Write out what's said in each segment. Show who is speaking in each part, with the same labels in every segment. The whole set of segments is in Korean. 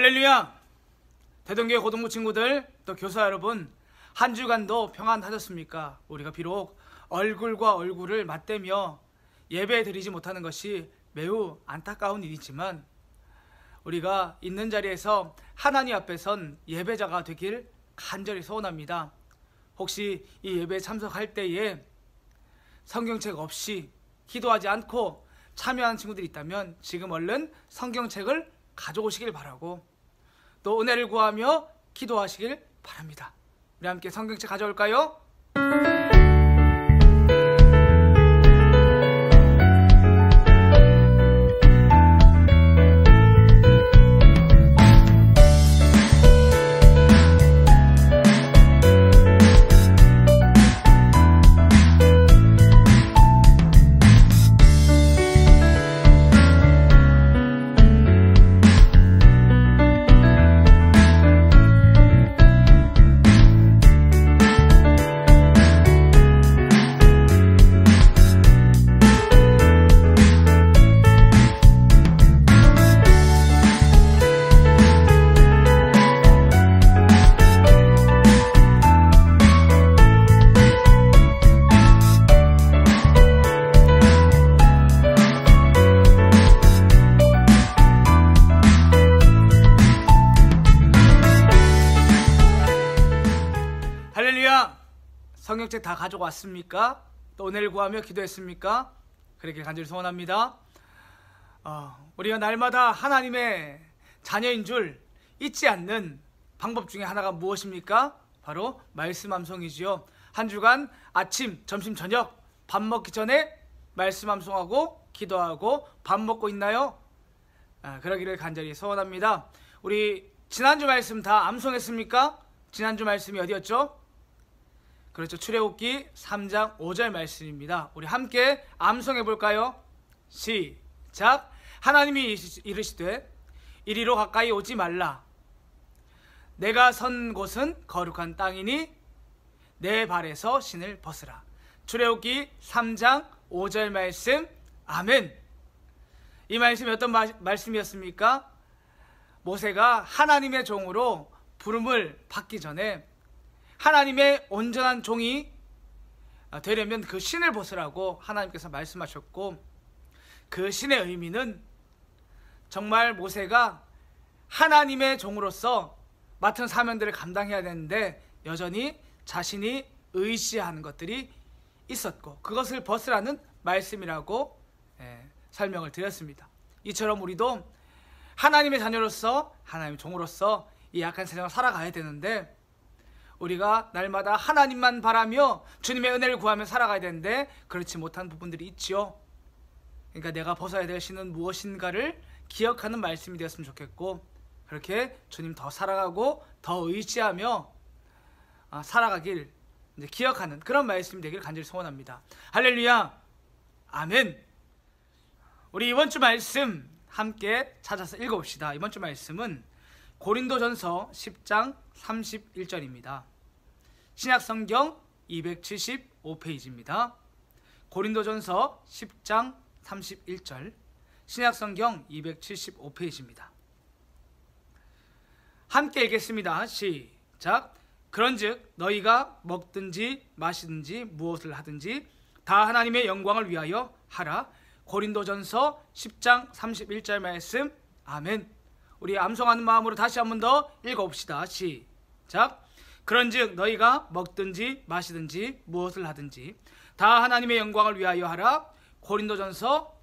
Speaker 1: 할렐루야! 대동교회 고등부 친구들, 또 교사 여러분, 한 주간도 평안하셨습니까? 우리가 비록 얼굴과 얼굴을 맞대며 예배 드리지 못하는 것이 매우 안타까운 일이지만 우리가 있는 자리에서 하나님 앞에 선 예배자가 되길 간절히 소원합니다. 혹시 이 예배에 참석할 때에 성경책 없이 기도하지 않고 참여하는 친구들이 있다면 지금 얼른 성경책을 가져오시길 바라고 또 은혜를 구하며 기도하시길 바랍니다. 우리 함께 성경책 가져올까요? 할렐루야! 성경책 다 가지고 왔습니까? 또 은혜를 구하며 기도했습니까? 그렇게 간절히 소원합니다. 우리가 날마다 하나님의 자녀인 줄 잊지 않는 방법 중에 하나가 무엇입니까? 바로 말씀 암송이지요. 한 주간 아침, 점심, 저녁 밥 먹기 전에 말씀 암송하고 기도하고 밥 먹고 있나요? 그러기를 간절히 소원합니다. 우리 지난주 말씀 다 암송했습니까? 지난주 말씀이 어디였죠? 그렇죠. 출애굽기 3장 5절 말씀입니다. 우리 함께 암송해 볼까요? 시작. 하나님이 이르시되 이리로 가까이 오지 말라. 내가 선 곳은 거룩한 땅이니 내 발에서 신을 벗으라. 출애굽기 3장 5절 말씀. 아멘. 이 말씀이 어떤 말씀이었습니까? 모세가 하나님의 종으로 부름을 받기 전에 하나님의 온전한 종이 되려면 그 신을 벗으라고 하나님께서 말씀하셨고, 그 신의 의미는 정말 모세가 하나님의 종으로서 맡은 사명들을 감당해야 되는데 여전히 자신이 의지하는 것들이 있었고 그것을 벗으라는 말씀이라고 설명을 드렸습니다. 이처럼 우리도 하나님의 자녀로서 하나님의 종으로서 이 약한 세상을 살아가야 되는데 우리가 날마다 하나님만 바라며 주님의 은혜를 구하며 살아가야 되는데 그렇지 못한 부분들이 있지요. 그러니까 내가 벗어야 될 신은 무엇인가를 기억하는 말씀이 되었으면 좋겠고, 그렇게 주님 더 사랑하고 더 의지하며 살아가길 이제 기억하는 그런 말씀이 되길 간절히 소원합니다. 할렐루야! 아멘! 우리 이번 주 말씀 함께 찾아서 읽어봅시다. 이번 주 말씀은 고린도전서 10장 31절입니다. 신약성경 275페이지입니다. 고린도전서 10장 31절, 신약성경 275페이지입니다. 함께 읽겠습니다. 시작. 그런즉 너희가 먹든지 마시든지 무엇을 하든지 다 하나님의 영광을 위하여 하라. 고린도전서 10장 31절 말씀. 아멘. 우리 암송하는 마음으로 다시 한 번 더 읽어봅시다. 시작. 그런즉 너희가 먹든지 마시든지 무엇을 하든지 다 하나님의 영광을 위하여 하라. 고린도전서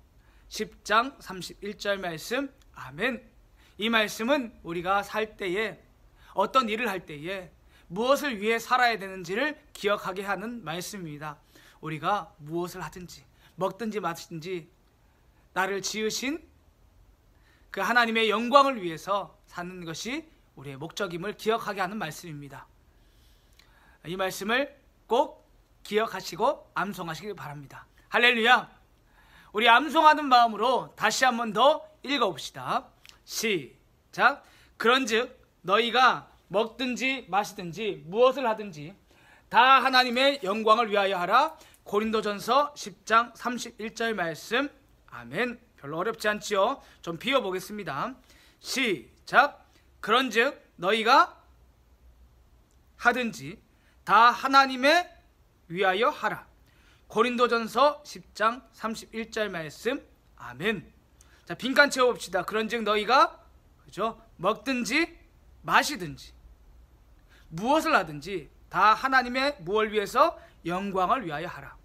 Speaker 1: 10장 31절 말씀. 아멘. 이 말씀은 우리가 살 때에 어떤 일을 할 때에 무엇을 위해 살아야 되는지를 기억하게 하는 말씀입니다. 우리가 무엇을 하든지 먹든지 마시든지 나를 지으신 그 하나님의 영광을 위해서 사는 것이 우리의 목적임을 기억하게 하는 말씀입니다. 이 말씀을 꼭 기억하시고 암송하시길 바랍니다. 할렐루야! 우리 암송하는 마음으로 다시 한 번 더 읽어봅시다. 시작. 그런즉 너희가 먹든지 마시든지 무엇을 하든지 다 하나님의 영광을 위하여 하라. 고린도전서 10장 31절 말씀. 아멘. 별로 어렵지 않지요? 좀 비워보겠습니다. 시작. 그런즉 너희가 하든지 다 하나님의 위하여 하라. 고린도전서 10장 31절 말씀. 아멘. 자, 빈칸 채워봅시다. 그런즉 너희가 그죠? 먹든지 마시든지 무엇을 하든지 다 하나님의 무엇을 위해서? 영광을 위하여 하라.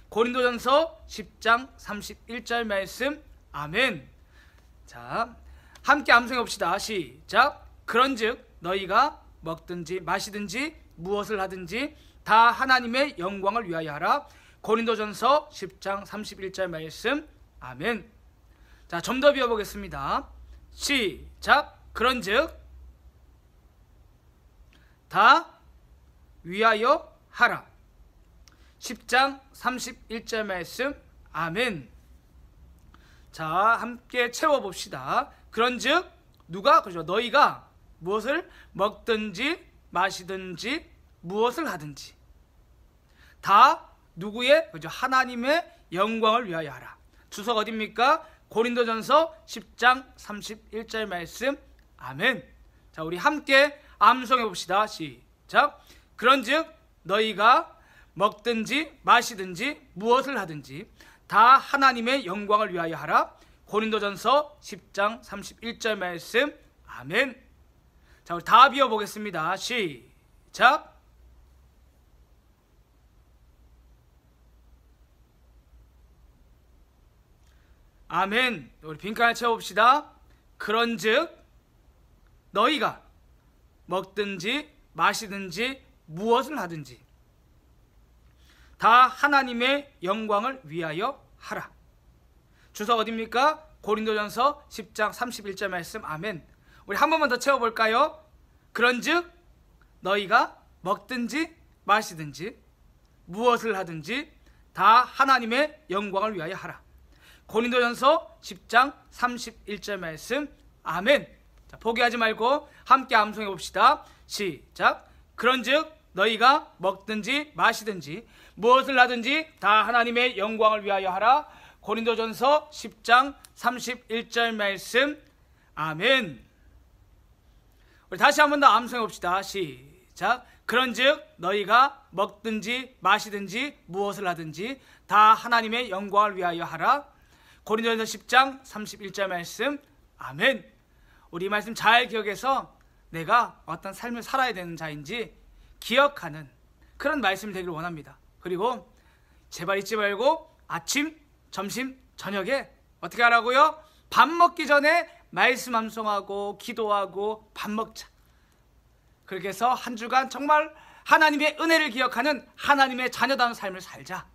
Speaker 1: 고린도전서 10장 31절 말씀. 아멘. 자, 함께 암송해 봅시다. 시작. 그런즉 너희가 먹든지 마시든지 무엇을 하든지 다 하나님의 영광을 위하여 하라. 고린도전서 10장 31절 말씀. 아멘. 자, 좀 더 비워보겠습니다. 시작. 그런즉 다 위하여 하라. 10장 31절 말씀. 아멘. 자, 함께 채워봅시다. 그런즉 누가? 그죠? 너희가 무엇을 먹든지 마시든지 무엇을 하든지 다 누구의? 그죠? 하나님의 영광을 위하여 하라. 주석 어디입니까? 고린도전서 10장 31절 말씀. 아멘. 자, 우리 함께 암송해 봅시다. 시작. 그런즉 너희가 먹든지 마시든지 무엇을 하든지 다 하나님의 영광을 위하여 하라. 고린도전서 10장 31절 말씀. 아멘. 자, 우리 다 비워보겠습니다. 시작. 아멘. 우리 빈칸을 채워봅시다. 그런즉 너희가 먹든지 마시든지 무엇을 하든지 다 하나님의 영광을 위하여 하라. 주석 어디입니까? 고린도전서 10장 31절 말씀. 아멘. 우리 한 번만 더 채워볼까요? 그런즉 너희가 먹든지 마시든지 무엇을 하든지 다 하나님의 영광을 위하여 하라. 고린도전서 10장 31절 말씀. 아멘. 자, 포기하지 말고 함께 암송해 봅시다. 시작. 그런즉 너희가 먹든지 마시든지 무엇을 하든지 다 하나님의 영광을 위하여 하라. 고린도전서 10장 31절 말씀. 아멘. 우리 다시 한 번 더 암송해 봅시다. 시작. 그런즉 너희가 먹든지 마시든지 무엇을 하든지 다 하나님의 영광을 위하여 하라. 고린도전서 10장 31절 말씀. 아멘. 우리 이 말씀 잘 기억해서 내가 어떤 삶을 살아야 되는 자인지 기억하는 그런 말씀이 되기를 원합니다. 그리고 제발 잊지 말고 아침, 점심, 저녁에 어떻게 하라고요? 밥 먹기 전에 말씀 암송하고 기도하고 밥 먹자. 그렇게 해서 한 주간 정말 하나님의 은혜를 기억하는 하나님의 자녀다운 삶을 살자.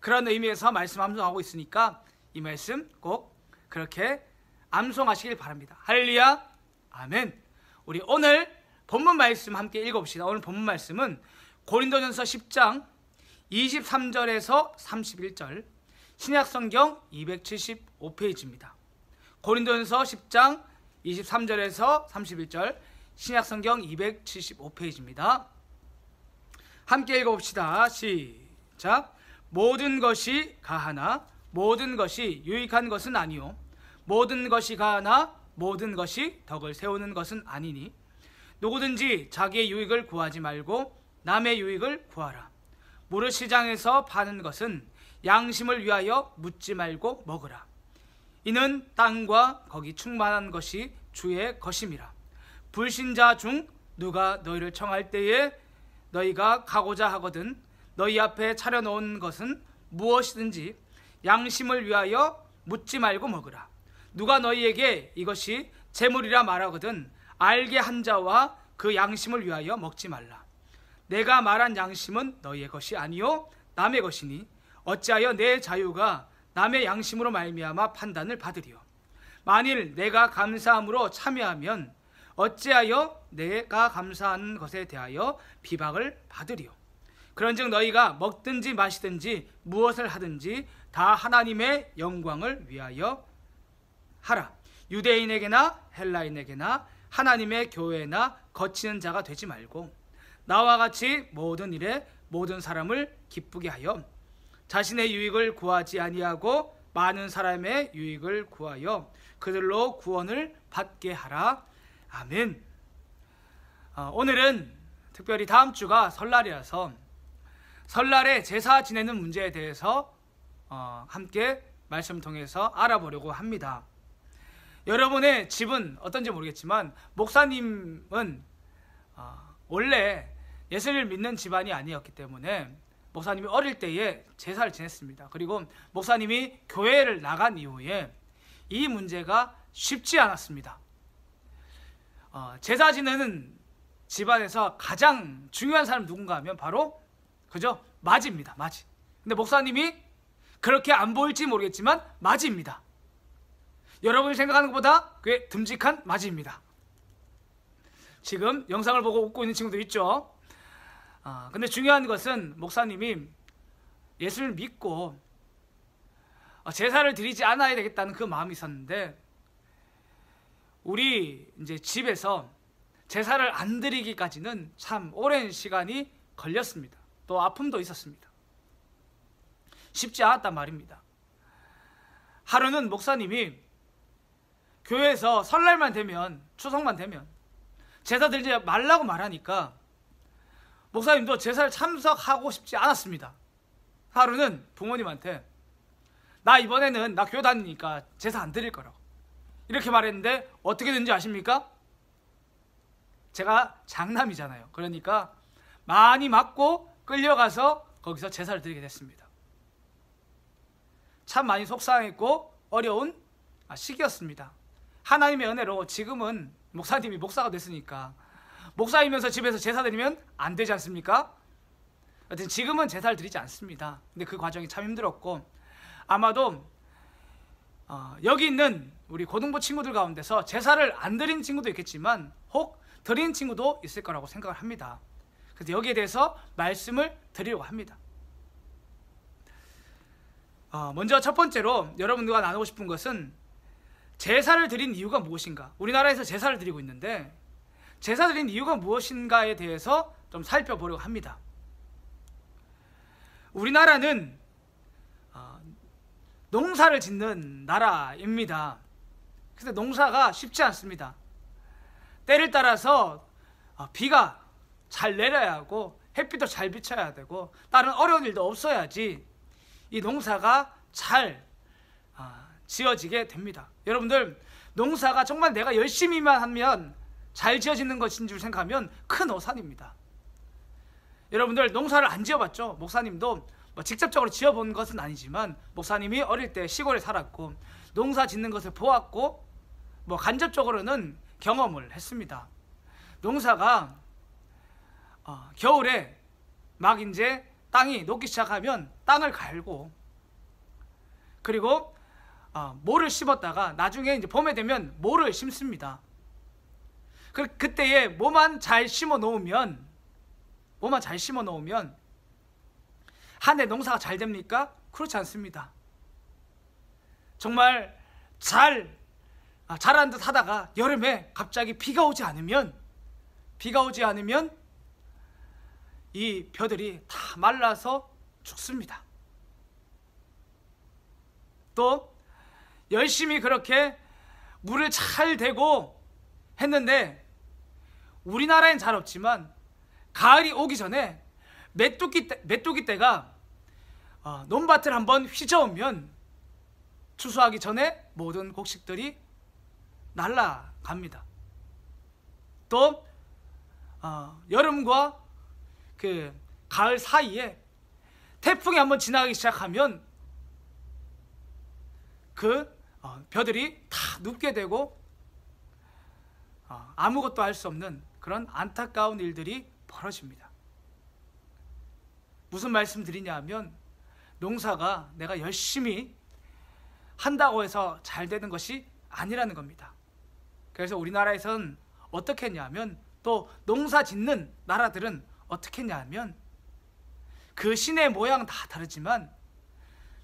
Speaker 1: 그런 의미에서 말씀 암송하고 있으니까 이 말씀 꼭 그렇게 암송하시길 바랍니다. 할렐루야. 아멘. 우리 오늘 본문 말씀 함께 읽어봅시다. 오늘 본문 말씀은 고린도전서 10장 23절에서 31절 신약성경 275페이지입니다. 고린도전서 10장 23절에서 31절 신약성경 275페이지입니다. 함께 읽어봅시다. 시작. 모든 것이 가하나 모든 것이 유익한 것은 아니요 모든 것이 가하나 모든 것이 덕을 세우는 것은 아니니 누구든지 자기의 유익을 구하지 말고 남의 유익을 구하라. 무릇시장에서 파는 것은 양심을 위하여 묻지 말고 먹으라. 이는 땅과 거기 충만한 것이 주의 것임이라. 불신자 중 누가 너희를 청할 때에 너희가 가고자 하거든 너희 앞에 차려놓은 것은 무엇이든지 양심을 위하여 묻지 말고 먹으라. 누가 너희에게 이것이 재물이라 말하거든 알게 한 자와 그 양심을 위하여 먹지 말라. 내가 말한 양심은 너희의 것이 아니요 남의 것이니 어찌하여 내 자유가 남의 양심으로 말미암아 판단을 받으리요. 만일 내가 감사함으로 참여하면 어찌하여 내가 감사하는 것에 대하여 비박을 받으리요. 그런즉 너희가 먹든지 마시든지 무엇을 하든지 다 하나님의 영광을 위하여 하라. 유대인에게나 헬라인에게나 하나님의 교회나 거치는 자가 되지 말고 나와 같이 모든 일에 모든 사람을 기쁘게 하여 자신의 유익을 구하지 아니하고 많은 사람의 유익을 구하여 그들로 구원을 받게 하라. 아멘. 오늘은 특별히 다음 주가 설날이라서 설날에 제사 지내는 문제에 대해서 함께 말씀을 통해서 알아보려고 합니다. 여러분의 집은 어떤지 모르겠지만 목사님은 원래 예수를 믿는 집안이 아니었기 때문에 목사님이 어릴 때에 제사를 지냈습니다. 그리고 목사님이 교회를 나간 이후에 이 문제가 쉽지 않았습니다. 제사 지내는 집안에서 가장 중요한 사람이 누군가 하면 바로 그죠? 맞이입니다. 맞이. 근데 목사님이 그렇게 안 보일지 모르겠지만 맞이입니다. 여러분이 생각하는 것보다 꽤 듬직한 맞이입니다. 지금 영상을 보고 웃고 있는 친구도 있죠. 근데 중요한 것은 목사님이 예수를 믿고 제사를 드리지 않아야 되겠다는 그 마음이 있었는데 우리 이제 집에서 제사를 안 드리기까지는 참 오랜 시간이 걸렸습니다. 또 아픔도 있었습니다. 쉽지 않았단 말입니다. 하루는 목사님이 교회에서 설날만 되면, 추석만 되면 제사 드리지 말라고 말하니까 목사님도 제사를 참석하고 싶지 않았습니다. 하루는 부모님한테 나 이번에는 나 교회 다니니까 제사 안 드릴 거라고 이렇게 말했는데 어떻게 된지 아십니까? 제가 장남이잖아요. 그러니까 많이 맞고 끌려가서 거기서 제사를 드리게 됐습니다. 참 많이 속상했고 어려운 시기였습니다. 하나님의 은혜로 지금은 목사님이 목사가 됐으니까 목사이면서 집에서 제사 드리면 안 되지 않습니까? 하여튼 지금은 제사를 드리지 않습니다. 근데 그 과정이 참 힘들었고 아마도 여기 있는 우리 고등부 친구들 가운데서 제사를 안 드린 친구도 있겠지만 혹 드린 친구도 있을 거라고 생각을 합니다. 그래서 여기에 대해서 말씀을 드리려고 합니다. 먼저 첫 번째로 여러분들과 나누고 싶은 것은 제사를 드린 이유가 무엇인가? 우리나라에서 제사를 드리고 있는데 제사 드린 이유가 무엇인가에 대해서 좀 살펴보려고 합니다. 우리나라는 농사를 짓는 나라입니다. 그래서 농사가 쉽지 않습니다. 때를 따라서 비가 잘 내려야 하고 햇빛도 잘 비춰야 되고 다른 어려운 일도 없어야지 이 농사가 잘 지어지게 됩니다. 여러분들 농사가 정말 내가 열심히만 하면 잘 지어지는 것인 줄 생각하면 큰 오산입니다. 여러분들 농사를 안 지어봤죠? 목사님도 직접적으로 지어본 것은 아니지만 목사님이 어릴 때 시골에 살았고 농사 짓는 것을 보았고 간접적으로는 경험을 했습니다. 농사가 겨울에 막 이제 땅이 녹기 시작하면 땅을 갈고 그리고 모를 심었다가 나중에 이제 봄에 되면 모를 심습니다. 그때에 뭐만 잘 심어 놓으면 한 해 농사가 잘 됩니까? 그렇지 않습니다. 정말 잘한 듯 하다가 여름에 갑자기 비가 오지 않으면 이 벼들이 다 말라서 죽습니다. 또 열심히 그렇게 물을 잘 대고 했는데 우리나라엔 잘 없지만 가을이 오기 전에 메뚜기 떼가 논밭을 한번 휘저으면 추수하기 전에 모든 곡식들이 날아갑니다. 또 여름과 그 가을 사이에 태풍이 한번 지나가기 시작하면 그 벼들이 다 눕게 되고 아무것도 할 수 없는 그런 안타까운 일들이 벌어집니다. 무슨 말씀 드리냐 하면 농사가 내가 열심히 한다고 해서 잘 되는 것이 아니라는 겁니다. 그래서 우리나라에서는 어떻게 했냐면 또 농사 짓는 나라들은 어떻게 했냐면 그 신의 모양은 다 다르지만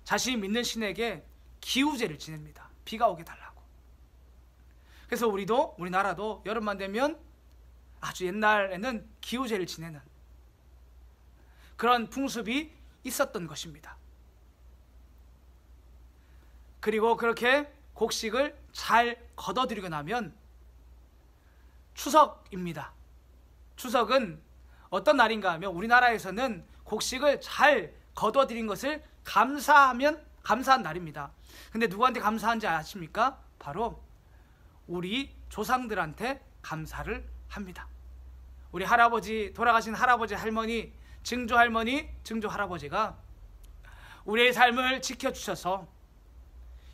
Speaker 1: 자신이 믿는 신에게 기우제를 지냅니다. 비가 오게 달라고. 그래서 우리나라도 여름만 되면 아주 옛날에는 기우제를 지내는 그런 풍습이 있었던 것입니다. 그리고 그렇게 곡식을 잘 걷어들이고 나면 추석입니다. 추석은 어떤 날인가 하면 우리나라에서는 곡식을 잘 거둬들인 것을 감사한 날입니다. 근데 누구한테 감사한지 아십니까? 바로 우리 조상들한테 감사를 합니다. 우리 할아버지, 돌아가신 할아버지, 할머니, 증조 할머니, 증조 할아버지가 우리의 삶을 지켜주셔서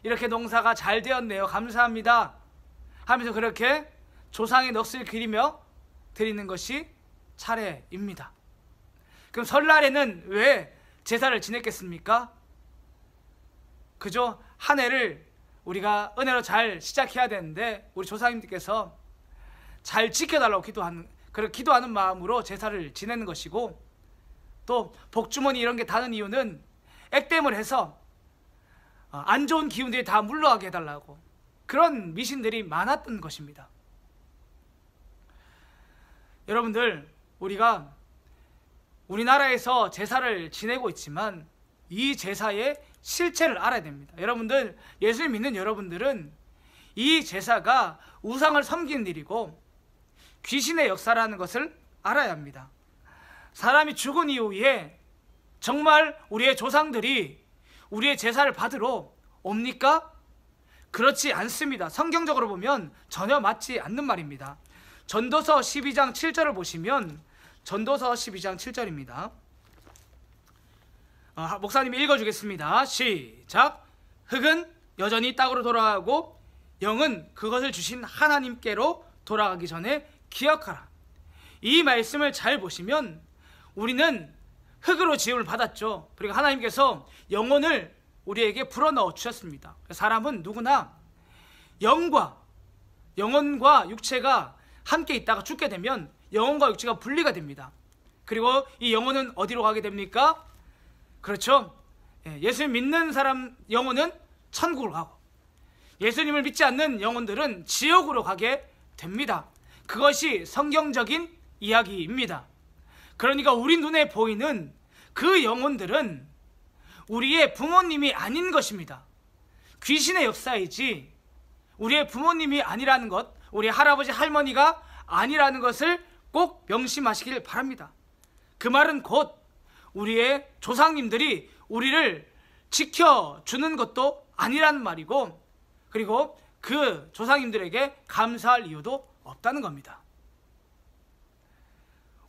Speaker 1: 이렇게 농사가 잘 되었네요, 감사합니다 하면서 그렇게 조상의 넋을 그리며 드리는 것이 차례입니다. 그럼 설날에는 왜 제사를 지냈겠습니까? 그죠? 한 해를 우리가 은혜로 잘 시작해야 되는데 우리 조상님들께서 잘 지켜달라고 기도하는 마음으로 제사를 지내는 것이고, 또 복주머니 이런 게 다는 이유는 액땜을 해서 안 좋은 기운들이 다 물러가게 해달라고, 그런 미신들이 많았던 것입니다. 여러분들, 우리가 우리나라에서 제사를 지내고 있지만 이 제사의 실체를 알아야 됩니다. 여러분들, 예수를 믿는 여러분들은 이 제사가 우상을 섬기는 일이고 귀신의 역사라는 것을 알아야 합니다. 사람이 죽은 이후에 정말 우리의 조상들이 우리의 제사를 받으러 옵니까? 그렇지 않습니다. 성경적으로 보면 전혀 맞지 않는 말입니다. 전도서 12장 7절을 보시면, 전도서 12장 7절입니다. 목사님이 읽어주겠습니다. 시작. 흙은 여전히 땅으로 돌아가고 영은 그것을 주신 하나님께로 돌아가기 전에 기억하라. 이 말씀을 잘 보시면 우리는 흙으로 지음을 받았죠. 그리고 하나님께서 영혼을 우리에게 불어넣어 주셨습니다. 사람은 누구나 영혼과 육체가 함께 있다가 죽게 되면 영혼과 육체가 분리가 됩니다. 그리고 이 영혼은 어디로 가게 됩니까? 그렇죠. 예수님 믿는 사람 영혼은 천국으로 가고, 예수님을 믿지 않는 영혼들은 지옥으로 가게 됩니다. 그것이 성경적인 이야기입니다. 그러니까 우리 눈에 보이는 그 영혼들은 우리의 부모님이 아닌 것입니다. 귀신의 역사이지 우리의 부모님이 아니라는 것, 우리 할아버지 할머니가 아니라는 것을 꼭 명심하시길 바랍니다. 그 말은 곧 우리의 조상님들이 우리를 지켜주는 것도 아니라는 말이고, 그리고 그 조상님들에게 감사할 이유도 없다는 겁니다.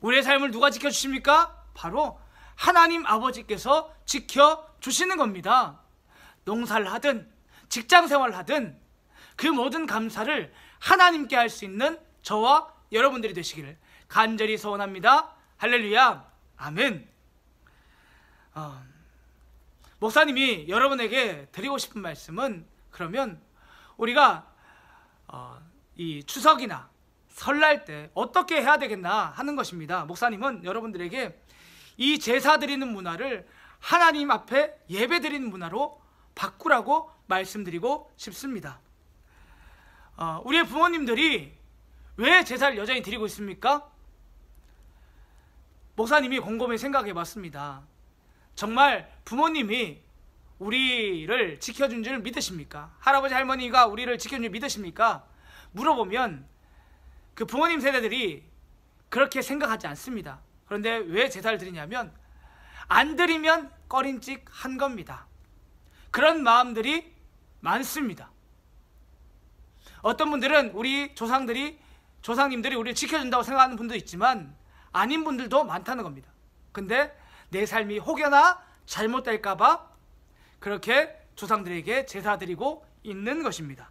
Speaker 1: 우리의 삶을 누가 지켜주십니까? 바로 하나님 아버지께서 지켜주시는 겁니다. 농사를 하든 직장생활을 하든 그 모든 감사를 하나님께 할 수 있는 저와 여러분들이 되시기를 간절히 소원합니다. 할렐루야, 아멘. 목사님이 여러분에게 드리고 싶은 말씀은, 그러면 우리가 이 추석이나 설날 때 어떻게 해야 되겠나 하는 것입니다. 목사님은 여러분들에게 이 제사 드리는 문화를 하나님 앞에 예배 드리는 문화로 바꾸라고 말씀드리고 싶습니다. 우리의 부모님들이 왜 제사를 여전히 드리고 있습니까? 목사님이 곰곰이 생각해 봤습니다. 정말 부모님이 우리를 지켜준 줄 믿으십니까? 할아버지 할머니가 우리를 지켜준 줄 믿으십니까? 물어보면 그 부모님 세대들이 그렇게 생각하지 않습니다. 그런데 왜 제사를 드리냐면 안 드리면 꺼림칙한 겁니다. 그런 마음들이 많습니다. 어떤 분들은 우리 조상님들이 우리를 지켜준다고 생각하는 분도 있지만 아닌 분들도 많다는 겁니다. 근데 내 삶이 혹여나 잘못될까봐 그렇게 조상들에게 제사 드리고 있는 것입니다.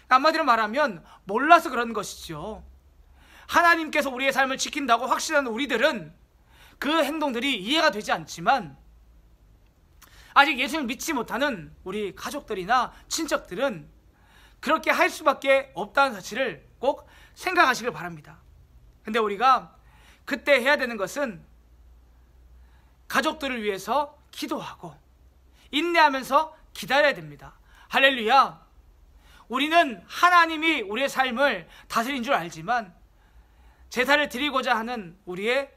Speaker 1: 한마디로 말하면 몰라서 그런 것이죠. 하나님께서 우리의 삶을 지킨다고 확신하는 우리들은 그 행동들이 이해가 되지 않지만, 아직 예수님을 믿지 못하는 우리 가족들이나 친척들은 그렇게 할 수밖에 없다는 사실을 꼭 생각하시길 바랍니다. 근데 우리가 그때 해야 되는 것은 가족들을 위해서 기도하고 인내하면서 기다려야 됩니다. 할렐루야. 우리는 하나님이 우리의 삶을 다스린 줄 알지만 제사를 드리고자 하는 우리의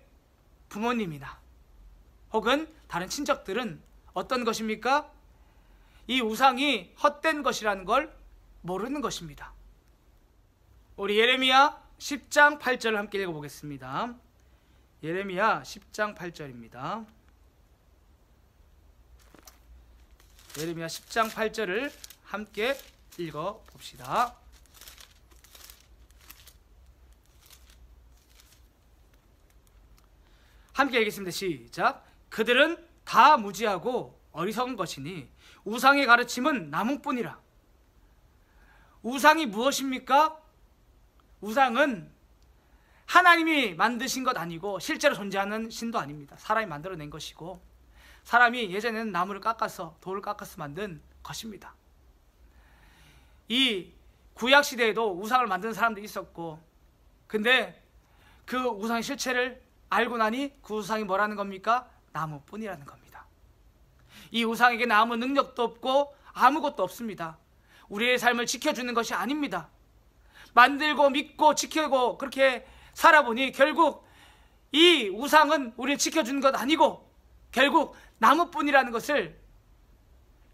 Speaker 1: 부모님이나 혹은 다른 친척들은 어떤 것입니까? 이 우상이 헛된 것이라는 걸 모르는 것입니다. 우리 예레미야 10장 8절을 함께 읽어보겠습니다. 예레미야 10장 8절입니다. 예레미야 10장 8절을 함께 읽어봅시다. 함께 읽겠습니다. 시작. 그들은 다 무지하고 어리석은 것이니 우상의 가르침은 나무뿐이라. 우상이 무엇입니까? 우상은 하나님이 만드신 것 아니고 실제로 존재하는 신도 아닙니다. 사람이 만들어낸 것이고, 사람이 예전에는 나무를 깎아서, 돌을 깎아서 만든 것입니다. 이 구약시대에도 우상을 만드는 사람들이 있었고, 근데 그 우상의 실체를 알고 나니 그 우상이 뭐라는 겁니까? 나무뿐이라는 겁니다. 이 우상에게는 아무 능력도 없고 아무것도 없습니다. 우리의 삶을 지켜주는 것이 아닙니다. 만들고 믿고 지키고 그렇게 살아보니 결국 이 우상은 우리를 지켜주는 것 아니고 결국 나무뿐이라는 것을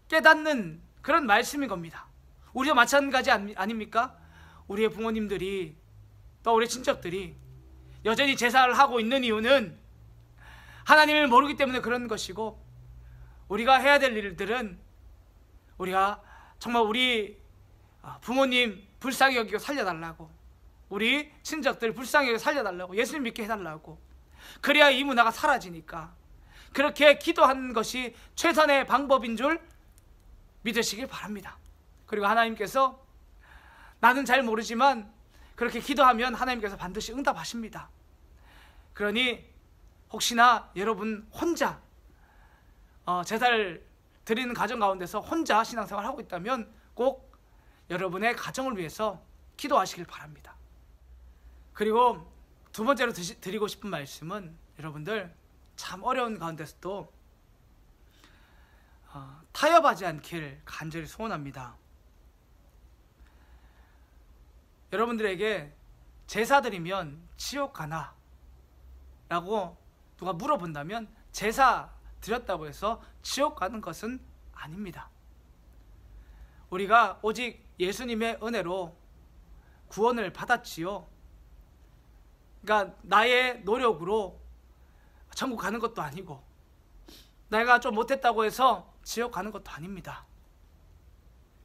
Speaker 1: 깨닫는 그런 말씀인 겁니다. 우리도 마찬가지 아닙니까? 우리의 부모님들이 또 우리 친척들이 여전히 제사를 하고 있는 이유는 하나님을 모르기 때문에 그런 것이고, 우리가 해야 될 일들은 우리가 정말 우리 부모님 불쌍히 여기고 살려달라고, 우리 친척들 불쌍히 여기고 살려달라고, 예수님 믿게 해달라고, 그래야 이 문화가 사라지니까 그렇게 기도하는 것이 최선의 방법인 줄 믿으시길 바랍니다. 그리고 하나님께서, 나는 잘 모르지만 그렇게 기도하면 하나님께서 반드시 응답하십니다. 그러니 혹시나 여러분 혼자 제사를 드리는 가정 가운데서 혼자 신앙생활을 하고 있다면 꼭 여러분의 가정을 위해서 기도하시길 바랍니다. 그리고 두 번째로 드리고 싶은 말씀은, 여러분들 참 어려운 가운데서도 타협하지 않길 간절히 소원합니다. 여러분들에게 제사 드리면 지옥 가나? 라고 누가 물어본다면 제사 드렸다고 해서 지옥 가는 것은 아닙니다. 우리가 오직 예수님의 은혜로 구원을 받았지요. 그러니까 나의 노력으로 천국 가는 것도 아니고, 내가 좀 못했다고 해서 지옥 가는 것도 아닙니다.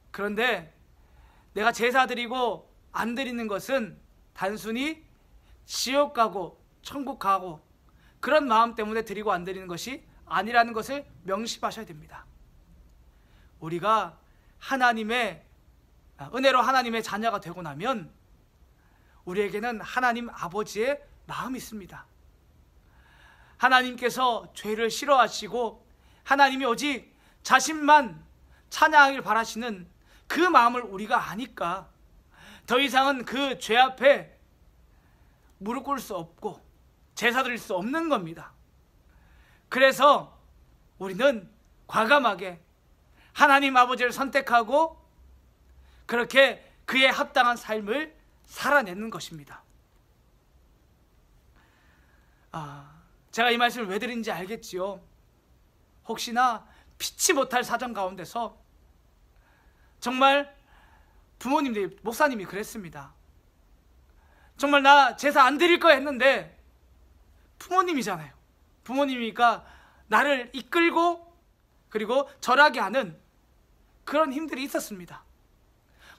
Speaker 1: 그런데 내가 제사 드리고 안 드리는 것은 단순히 지옥 가고 천국 가고 그런 마음 때문에 드리고 안 드리는 것이 아니라는 것을 명심하셔야 됩니다. 우리가 하나님의 은혜로 하나님의 자녀가 되고 나면 우리에게는 하나님 아버지의 마음이 있습니다. 하나님께서 죄를 싫어하시고 하나님이 오직 자신만 찬양하길 바라시는 그 마음을 우리가 아니까 더 이상은 그 죄 앞에 무릎 꿇을 수 없고 제사 드릴 수 없는 겁니다. 그래서 우리는 과감하게 하나님 아버지를 선택하고 그렇게 그에 합당한 삶을 살아내는 것입니다. 제가 이 말씀을 왜 드린지 알겠지요? 혹시나 피치 못할 사정 가운데서 정말 부모님들이, 목사님이 그랬습니다. 정말 나 제사 안 드릴 거야 했는데 부모님이잖아요. 부모님이니까 나를 이끌고 그리고 절하게 하는 그런 힘들이 있었습니다.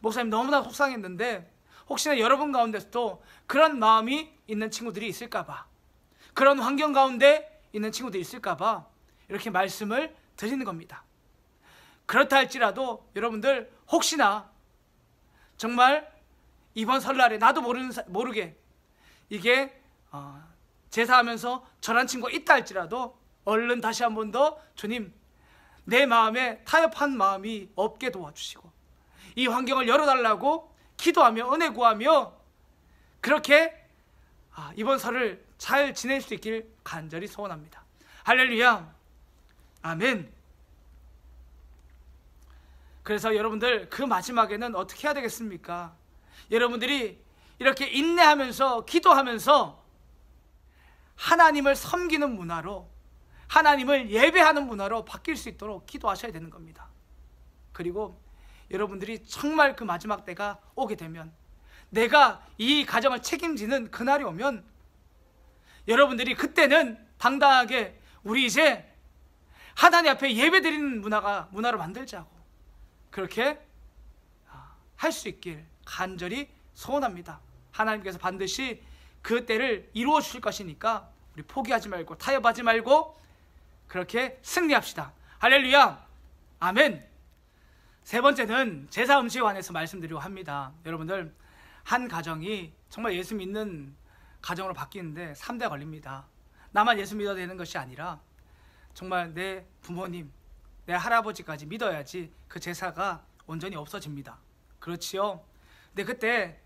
Speaker 1: 목사님 너무나 속상했는데 혹시나 여러분 가운데서도 그런 마음이 있는 친구들이 있을까봐, 그런 환경 가운데 있는 친구들이 있을까봐 이렇게 말씀을 드리는 겁니다. 그렇다 할지라도 여러분들 혹시나 정말 이번 설날에 나도 모르게 이게 제사하면서 절한 친구가 있다 할지라도 얼른 다시 한 번 더 주님, 내 마음에 타협한 마음이 없게 도와주시고 이 환경을 열어달라고 기도하며 은혜 구하며 그렇게 이번 설을 잘 지낼 수 있길 간절히 소원합니다. 할렐루야, 아멘. 그래서 여러분들 그 마지막에는 어떻게 해야 되겠습니까? 여러분들이 이렇게 인내하면서 기도하면서 하나님을 섬기는 문화로, 하나님을 예배하는 문화로 바뀔 수 있도록 기도하셔야 되는 겁니다. 그리고 여러분들이 정말 그 마지막 때가 오게 되면 내가 이 가정을 책임지는 그날이 오면 여러분들이 그때는 당당하게 우리 이제 하나님 앞에 예배드리는 문화로 만들자고 그렇게 할 수 있길 간절히 소원합니다. 하나님께서 반드시 그 때를 이루어 주실 것이니까 우리 포기하지 말고 타협하지 말고 그렇게 승리합시다. 할렐루야. 아멘. 세 번째는 제사 음식에 관해서 말씀드리려고 합니다. 여러분들, 한 가정이 정말 예수 믿는 가정으로 바뀌는데 3대가 걸립니다. 나만 예수 믿어야 되는 것이 아니라 정말 내 부모님, 내 할아버지까지 믿어야지 그 제사가 온전히 없어집니다. 그렇지요? 근데 그때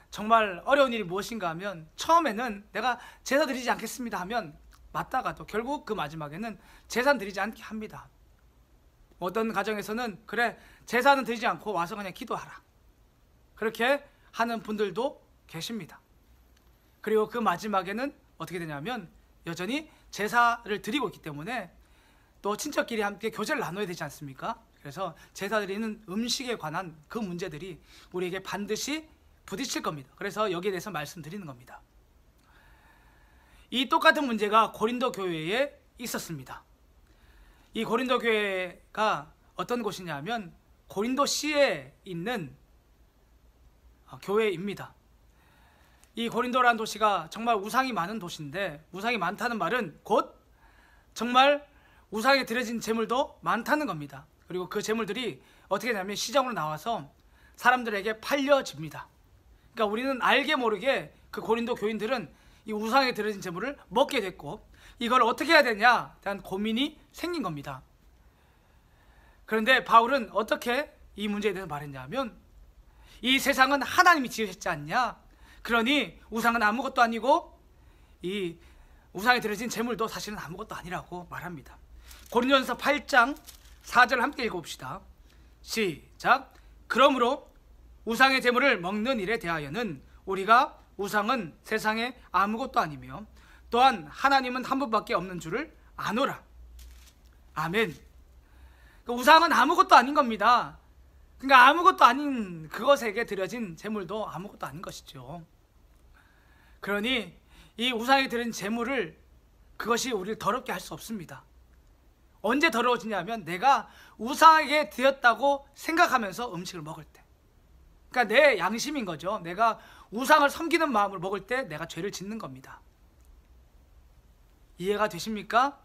Speaker 1: 정말 어려운 일이 무엇인가 하면 처음에는 내가 제사 드리지 않겠습니다 하면 맞다가도 결국 그 마지막에는 제사 드리지 않게 합니다. 어떤 가정에서는 그래 제사는 드리지 않고 와서 그냥 기도하라 그렇게 하는 분들도 계십니다. 그리고 그 마지막에는 어떻게 되냐면 여전히 제사를 드리고 있기 때문에 또 친척끼리 함께 교제를 나눠야 되지 않습니까? 그래서 제사 드리는 음식에 관한 그 문제들이 우리에게 반드시 부딪힐 겁니다. 그래서 여기에 대해서 말씀드리는 겁니다. 이 똑같은 문제가 고린도 교회에 있었습니다. 이 고린도 교회가 어떤 곳이냐 하면 고린도시에 있는 교회입니다. 이 고린도라는 도시가 정말 우상이 많은 도시인데, 우상이 많다는 말은 곧 정말 우상에 드려진 재물도 많다는 겁니다. 그리고 그 재물들이 어떻게 되냐면 시장으로 나와서 사람들에게 팔려집니다. 그러니까 우리는 알게 모르게 그 고린도 교인들은 이 우상에 드려진 재물을 먹게 됐고, 이걸 어떻게 해야 되냐에 대한 고민이 생긴 겁니다. 그런데 바울은 어떻게 이 문제에 대해서 말했냐 하면, 이 세상은 하나님이 지으셨지 않냐, 그러니 우상은 아무것도 아니고 이 우상에 드려진 재물도 사실은 아무것도 아니라고 말합니다. 고린도전서 8장 4절 함께 읽어봅시다. 시작. 그러므로 우상의 재물을 먹는 일에 대하여는 우리가 우상은 세상에 아무것도 아니며 또한 하나님은 한 분밖에 없는 줄을 아노라. 아멘. 우상은 아무것도 아닌 겁니다. 그러니까 아무것도 아닌 그것에게 드려진 재물도 아무것도 아닌 것이죠. 그러니 이 우상에 드린 재물을, 그것이 우리를 더럽게 할 수 없습니다. 언제 더러워지냐면 내가 우상에게 드렸다고 생각하면서 음식을 먹을 때, 그러니까 내 양심인 거죠. 내가 우상을 섬기는 마음으로 먹을 때 내가 죄를 짓는 겁니다. 이해가 되십니까?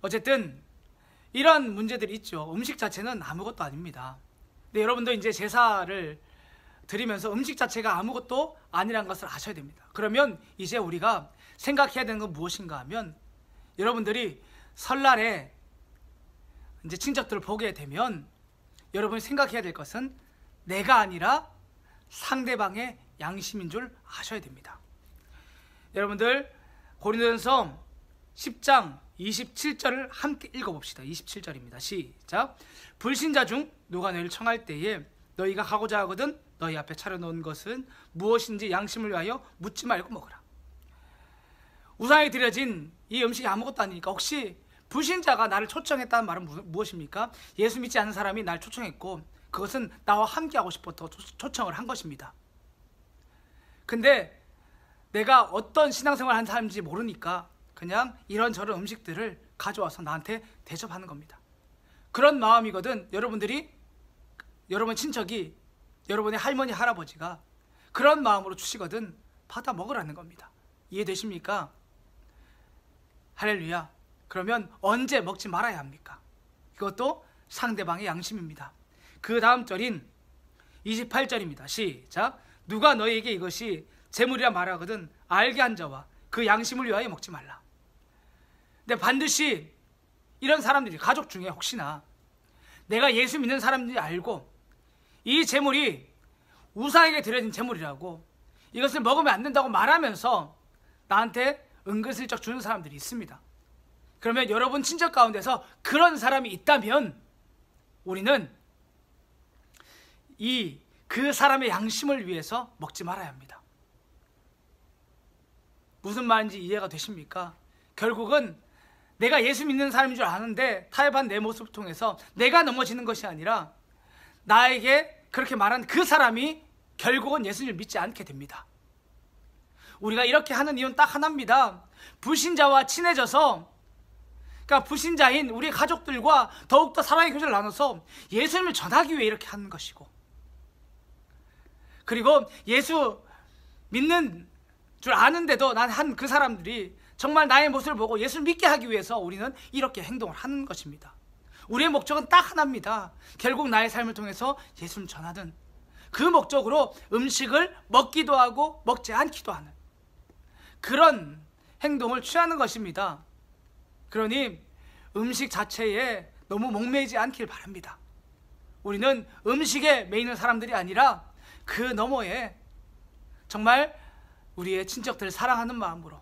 Speaker 1: 어쨌든 이런 문제들이 있죠. 음식 자체는 아무것도 아닙니다. 근데 여러분도 이제 제사를 드리면서 음식 자체가 아무것도 아니라는 것을 아셔야 됩니다. 그러면 이제 우리가 생각해야 되는 건 무엇인가 하면, 여러분들이 설날에 이제 친척들을 보게 되면 여러분이 생각해야 될 것은 내가 아니라 상대방의 양심인 줄 아셔야 됩니다. 여러분들, 고린도전서 10장 27절을 함께 읽어봅시다. 27절입니다. 시작. 불신자 중 누가 너희를 청할 때에 너희가 하고자 하거든 너희 앞에 차려놓은 것은 무엇인지 양심을 위하여 묻지 말고 먹으라. 우상에 드려진 이 음식이 아무것도 아니니까, 혹시 불신자가 나를 초청했다는 말은 무엇입니까? 예수 믿지 않는 사람이 날 초청했고 그것은 나와 함께하고 싶어서 초청을 한 것입니다. 근데 내가 어떤 신앙생활을 하는 사람인지 모르니까 그냥 이런저런 음식들을 가져와서 나한테 대접하는 겁니다. 그런 마음이거든. 여러분 친척이, 여러분의 할머니 할아버지가 그런 마음으로 주시거든 받아 먹으라는 겁니다. 이해되십니까? 할렐루야. 그러면 언제 먹지 말아야 합니까? 이것도 상대방의 양심입니다. 그 다음 절인 28절입니다. 시작. 누가 너희에게 이것이 재물이라 말하거든 알게 한 자와 그 양심을 위하여 먹지 말라. 근데 반드시 이런 사람들이, 가족 중에 혹시나 내가 예수 믿는 사람들이 알고 이 재물이 우상에게 드려진 재물이라고, 이것을 먹으면 안 된다고 말하면서 나한테 은근슬쩍 주는 사람들이 있습니다. 그러면 여러분 친척 가운데서 그런 사람이 있다면 우리는 그 사람의 양심을 위해서 먹지 말아야 합니다. 무슨 말인지 이해가 되십니까? 결국은 내가 예수 믿는 사람인 줄 아는데 타협한 내 모습을 통해서 내가 넘어지는 것이 아니라 나에게 그렇게 말한 그 사람이 결국은 예수님을 믿지 않게 됩니다. 우리가 이렇게 하는 이유는 딱 하나입니다. 불신자와 친해져서, 그러니까 불신자인 우리 가족들과 더욱더 사랑의 교제를 나눠서 예수님을 전하기 위해 이렇게 하는 것이고, 그리고 예수 믿는 줄 아는데도 난 한 그 사람들이 정말 나의 모습을 보고 예수를 믿게 하기 위해서 우리는 이렇게 행동을 하는 것입니다. 우리의 목적은 딱 하나입니다. 결국 나의 삶을 통해서 예수를 전하든, 그 목적으로 음식을 먹기도 하고 먹지 않기도 하는 그런 행동을 취하는 것입니다. 그러니 음식 자체에 너무 목매이지 않길 바랍니다. 우리는 음식에 매이는 사람들이 아니라 그 너머에 정말 우리의 친척들을 사랑하는 마음으로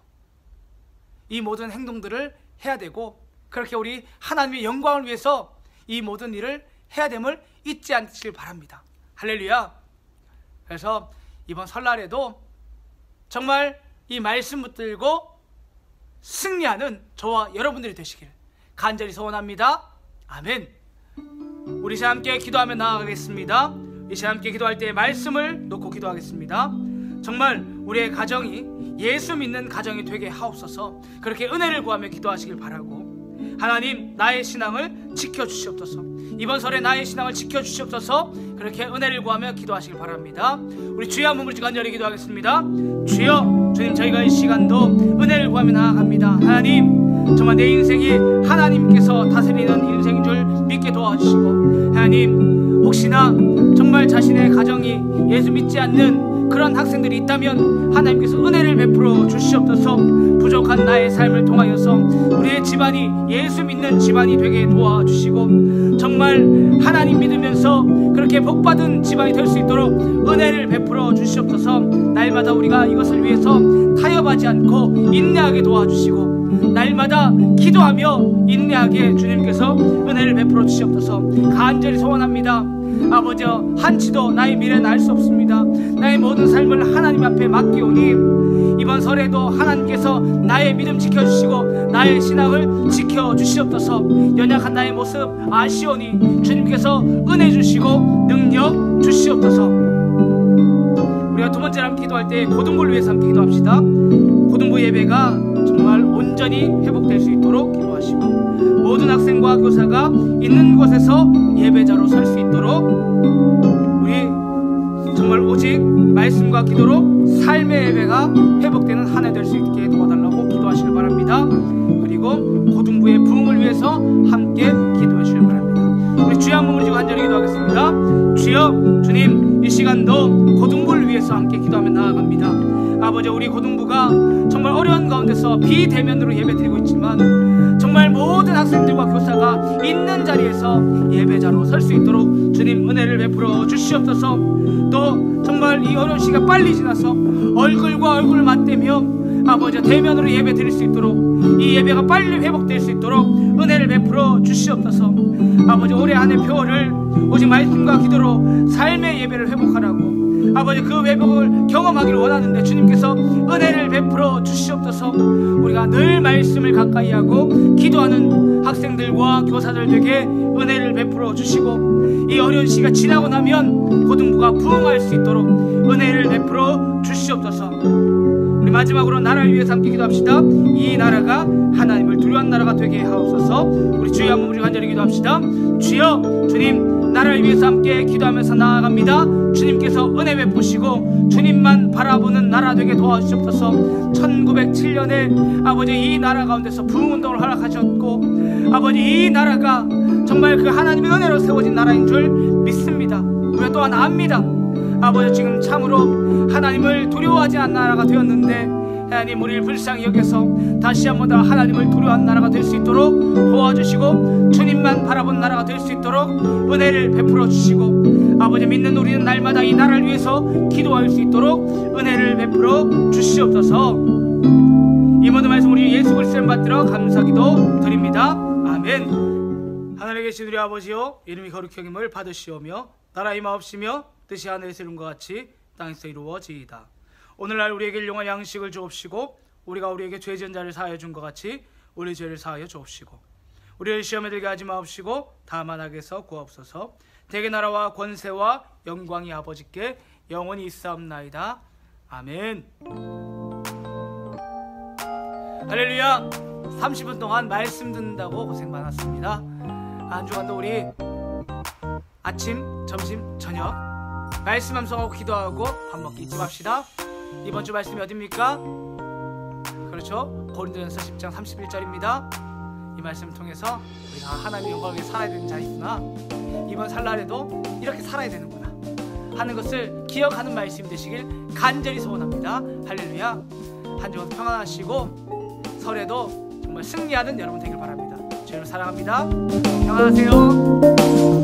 Speaker 1: 이 모든 행동들을 해야 되고, 그렇게 우리 하나님의 영광을 위해서 이 모든 일을 해야 됨을 잊지 않으시길 바랍니다. 할렐루야. 그래서 이번 설날에도 정말 이 말씀 붙들고 승리하는 저와 여러분들이 되시길 간절히 소원합니다. 아멘. 우리 시간 함께 기도하며 나아가겠습니다. 이 시간 함께 기도할 때 말씀을 놓고 기도하겠습니다. 정말 우리의 가정이 예수 믿는 가정이 되게 하옵소서. 그렇게 은혜를 구하며 기도하시길 바라고, 하나님 나의 신앙을 지켜주시옵소서. 이번 설에 나의 신앙을 지켜주시옵소서. 그렇게 은혜를 구하며 기도하시길 바랍니다. 우리 주여 한번 부르짖고 간절히 기도하겠습니다. 주여, 주님, 저희가 이 시간도 은혜를 구하며 나아갑니다. 하나님, 정말 내 인생이 하나님께서 다스리는 인생인 줄 믿게 도와주시고, 하나님, 혹시나 정말 자신의 가정이 예수 믿지 않는 그런 학생들이 있다면 하나님께서 은혜를 베풀어 주시옵소서. 부족한 나의 삶을 통하여서 우리의 집안이 예수 믿는 집안이 되게 도와주시고, 정말 하나님 믿으면서 그렇게 복받은 집안이 될 수 있도록 은혜를 베풀어 주시옵소서. 날마다 우리가 이것을 위해서 타협하지 않고 인내하게 도와주시고, 날마다 기도하며 인내하게 주님께서 은혜를 베풀어 주시옵소서. 간절히 소원합니다. 아버지, 한치도 나의 미래는 알 수 없습니다. 나의 모든 삶을 하나님 앞에 맡기오니 이번 설에도 하나님께서 나의 믿음 지켜주시고 나의 신앙을 지켜주시옵소서. 연약한 나의 모습 아시오니 주님께서 은혜 주시고 능력 주시옵소서. 우리가 두 번째로 함께 기도할 때 고등부를 위해서 함께 기도합시다. 고등부 예배가 정말 온전히 회복될 수 있도록 기도하시고, 모든 학생과 교사가 있는 곳에서 예배자로 설 수 있도록 우리 정말 오직 말씀과 기도로 삶의 예배가 회복되는 한 해 될 수 있게 도와달라고 기도하시길 바랍니다. 그리고 고등부의 부흥을 위해서 함께 기도해 주시길 바랍니다. 우리 주여 한번 부르짖고 간절히 기도하겠습니다. 주여, 주님, 이 시간도 고등부를 위해서 함께 기도하며 나아갑니다. 아버지, 우리 고등부가 정말 어려운 가운데서 비대면으로 예배드리고 있지만 정말 모든 학생들과 교사가 있는 자리에서 예배자로 설 수 있도록 주님 은혜를 베풀어 주시옵소서. 또 정말 이 어려운 시기가 빨리 지나서 얼굴과 얼굴을 맞대며 아버지 대면으로 예배 드릴 수 있도록, 이 예배가 빨리 회복될 수 있도록 은혜를 베풀어 주시옵소서. 아버지, 올해 한 해 표를 오직 말씀과 기도로 삶의 예배를 회복하라고 아버지 그 회복을 경험하기를 원하는데 주님께서 은혜를 베풀어 주시옵소서. 우리가 늘 말씀을 가까이 하고 기도하는 학생들과 교사들 되게 은혜를 베풀어 주시고, 이 어려운 시기가 지나고 나면 고등부가 부흥할 수 있도록 은혜를 베풀어 주시옵소서. 우리 마지막으로 나라를 위해서 함께 기도합시다. 이 나라가 하나님을 두려워하는 나라가 되게 하옵소서. 우리 주여 한번 우리 간절히 기도합시다. 주여, 주님, 나라를 위해서 함께 기도하면서 나아갑니다. 주님께서 은혜 베푸시고 주님만 바라보는 나라 되게 도와주시옵소서. 1907년에 아버지 이 나라 가운데서 부흥운동을 허락하셨고, 아버지 이 나라가 정말 그 하나님의 은혜로 세워진 나라인 줄 믿습니다. 우리가 또한 압니다. 아버지, 지금 참으로 하나님을 두려워하지 않는 나라가 되었는데 하나님 우리를 불쌍히 여겨서 다시 한번 더 하나님을 두려워하는 나라가 될 수 있도록 도와주시고, 주님만 바라본 나라가 될 수 있도록 은혜를 베풀어 주시고, 아버지 믿는 우리는 날마다 이 나라를 위해서 기도할 수 있도록 은혜를 베풀어 주시옵소서. 이 모든 말씀 우리 예수 그리스도를 받들어 감사기도 드립니다. 아멘. 하늘에 계신 우리 아버지여, 이름이 거룩히 여김을 받으시오며 나라의 마옵시며 뜻이 하늘에서 이룬 것 같이 땅에서 이루어지이다. 오늘날 우리에게 일용할 양식을 주옵시고, 우리가 우리에게 죄 지은 자를 사하여 준 것 같이 우리 죄를 사하여 주옵시고, 우리를 시험에 들게 하지 마옵시고 다만 악에서 구하옵소서. 대개 나라와 권세와 영광이 아버지께 영원히 있사옵나이다. 아멘. 할렐루야. 30분 동안 말씀 듣는다고 고생 많았습니다. 한 주간도 우리 아침, 점심, 저녁 말씀 암송하고 기도하고 밥 먹기 잊지 맙시다. 이번 주 말씀이 어딥니까? 그렇죠, 고린도전서 10장 31절입니다. 이 말씀을 통해서 우리가 하나님의 영광을 위해 살아야 되는 자이구나, 이번 설날에도 이렇게 살아야 되는구나 하는 것을 기억하는 말씀이 되시길 간절히 소원합니다. 할렐루야. 한 주간 평안하시고 설에도 정말 승리하는 여러분 되길 바랍니다. 주님을 사랑합니다. 평안하세요.